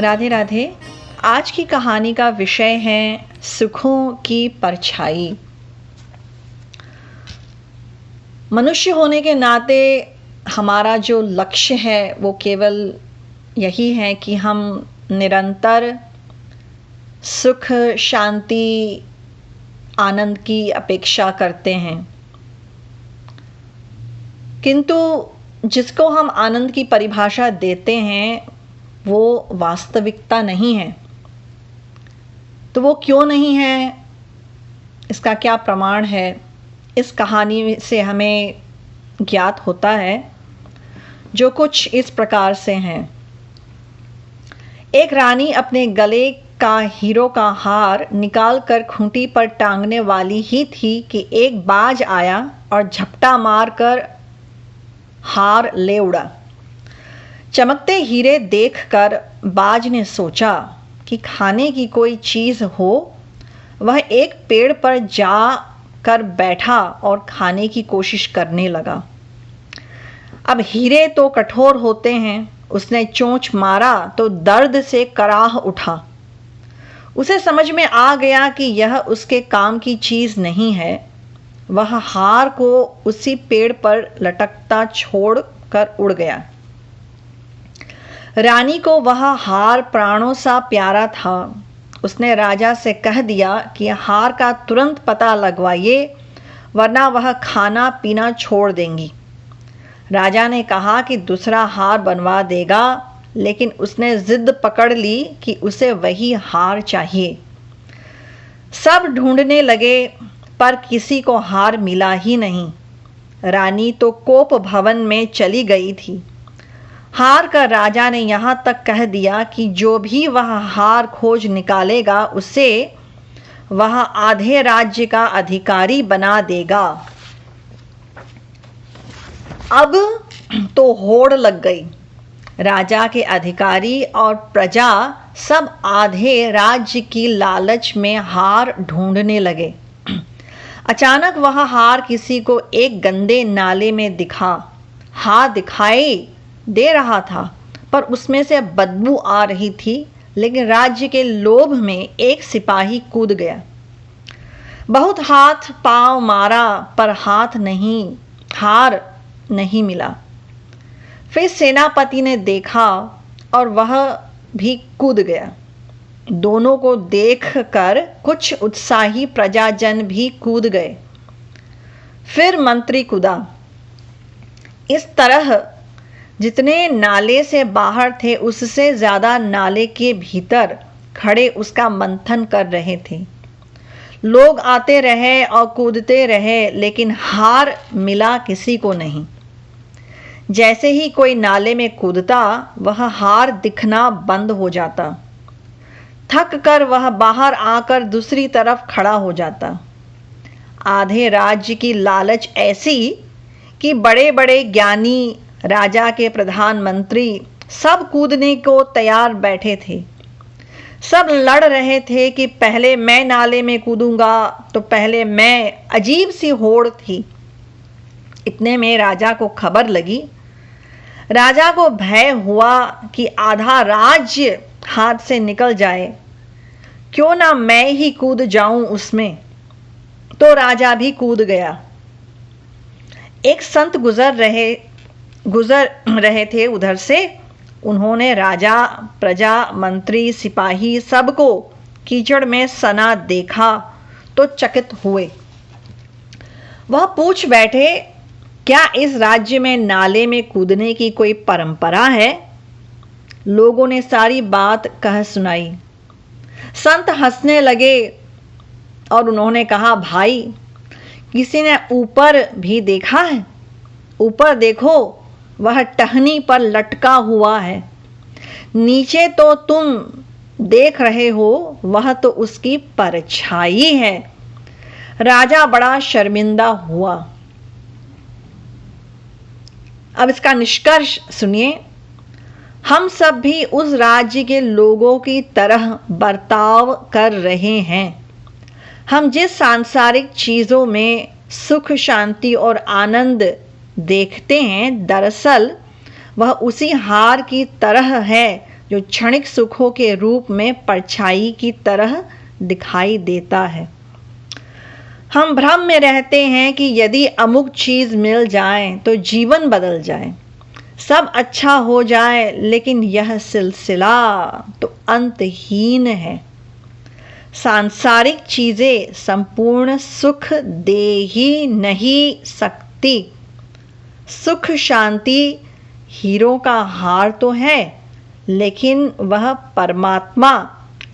राधे राधे। आज की कहानी का विषय है सुखों की परछाई। मनुष्य होने के नाते हमारा जो लक्ष्य है वो केवल यही है कि हम निरंतर सुख, शांति, आनंद की अपेक्षा करते हैं, किंतु जिसको हम आनंद की परिभाषा देते हैं वो वास्तविकता नहीं है। तो वो क्यों नहीं है, इसका क्या प्रमाण है, इस कहानी से हमें ज्ञात होता है, जो कुछ इस प्रकार से हैं। एक रानी अपने गले का हीरो का हार निकाल कर खूंटी पर टांगने वाली ही थी कि एक बाज आया और झपटा मारकर हार ले उड़ा। चमकते हीरे देखकर बाज ने सोचा कि खाने की कोई चीज़ हो। वह एक पेड़ पर जा कर बैठा और खाने की कोशिश करने लगा। अब हीरे तो कठोर होते हैं। उसने चोंच मारा तो दर्द से कराह उठा। उसे समझ में आ गया कि यह उसके काम की चीज़ नहीं है। वह हार को उसी पेड़ पर लटकता छोड़ कर उड़ गया। रानी को वह हार प्राणों सा प्यारा था। उसने राजा से कह दिया कि हार का तुरंत पता लगवाइए, वरना वह खाना पीना छोड़ देंगी। राजा ने कहा कि दूसरा हार बनवा देगा, लेकिन उसने जिद पकड़ ली कि उसे वही हार चाहिए। सब ढूंढने लगे पर किसी को हार मिला ही नहीं। रानी तो कोप भवन में चली गई थी। हार कर राजा ने यहाँ तक कह दिया कि जो भी वह हार खोज निकालेगा उसे वह आधे राज्य का अधिकारी बना देगा। अब तो होड़ लग गई। राजा के अधिकारी और प्रजा सब आधे राज्य की लालच में हार ढूंढने लगे। अचानक वह हार किसी को एक गंदे नाले में दिखा। हार दिखाई दे रहा था पर उसमें से बदबू आ रही थी, लेकिन राज्य के लोभ में एक सिपाही कूद गया। बहुत हाथ पांव मारा पर हार नहीं मिला। फिर सेनापति ने देखा और वह भी कूद गया। दोनों को देखकर कुछ उत्साही प्रजाजन भी कूद गए। फिर मंत्री कूदा। इस तरह जितने नाले से बाहर थे उससे ज़्यादा नाले के भीतर खड़े उसका मंथन कर रहे थे। लोग आते रहे और कूदते रहे, लेकिन हार मिला किसी को नहीं। जैसे ही कोई नाले में कूदता वह हार दिखना बंद हो जाता। थक कर वह बाहर आकर दूसरी तरफ खड़ा हो जाता। आधे राज्य की लालच ऐसी कि बड़े बड़े ज्ञानी, राजा के प्रधानमंत्री सब कूदने को तैयार बैठे थे। सब लड़ रहे थे कि पहले मैं नाले में कूदूंगा तो पहले मैं। अजीब सी होड़ थी। इतने में राजा को खबर लगी। राजा को भय हुआ कि आधा राज्य हाथ से निकल जाए। क्यों ना मैं ही कूद जाऊं उसमें। तो राजा भी कूद गया। एक संत गुजर रहे थे उधर से। उन्होंने राजा, प्रजा, मंत्री, सिपाही सबको कीचड़ में सना देखा तो चकित हुए। वह पूछ बैठे, क्या इस राज्य में नाले में कूदने की कोई परंपरा है? लोगों ने सारी बात कह सुनाई। संत हंसने लगे और उन्होंने कहा, भाई, किसी ने ऊपर भी देखा है? ऊपर देखो, वह टहनी पर लटका हुआ है। नीचे तो तुम देख रहे हो, वह तो उसकी परछाई है। राजा बड़ा शर्मिंदा हुआ। अब इसका निष्कर्ष सुनिए। हम सब भी उस राज्य के लोगों की तरह बर्ताव कर रहे हैं। हम जिस सांसारिक चीज़ों में सुख, शांति और आनंद देखते हैं, दरअसल वह उसी हार की तरह है जो क्षणिक सुखों के रूप में परछाई की तरह दिखाई देता है। हम भ्रम में रहते हैं कि यदि अमुक चीज मिल जाए तो जीवन बदल जाए, सब अच्छा हो जाए, लेकिन यह सिलसिला तो अंतहीन है। सांसारिक चीजें संपूर्ण सुख दे ही नहीं सकती। सुख शांति हीरों का हार तो है, लेकिन वह परमात्मा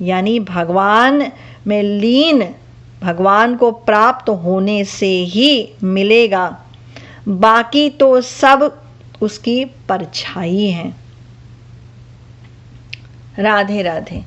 यानी भगवान में लीन, भगवान को प्राप्त होने से ही मिलेगा। बाकी तो सब उसकी परछाई है। राधे राधे।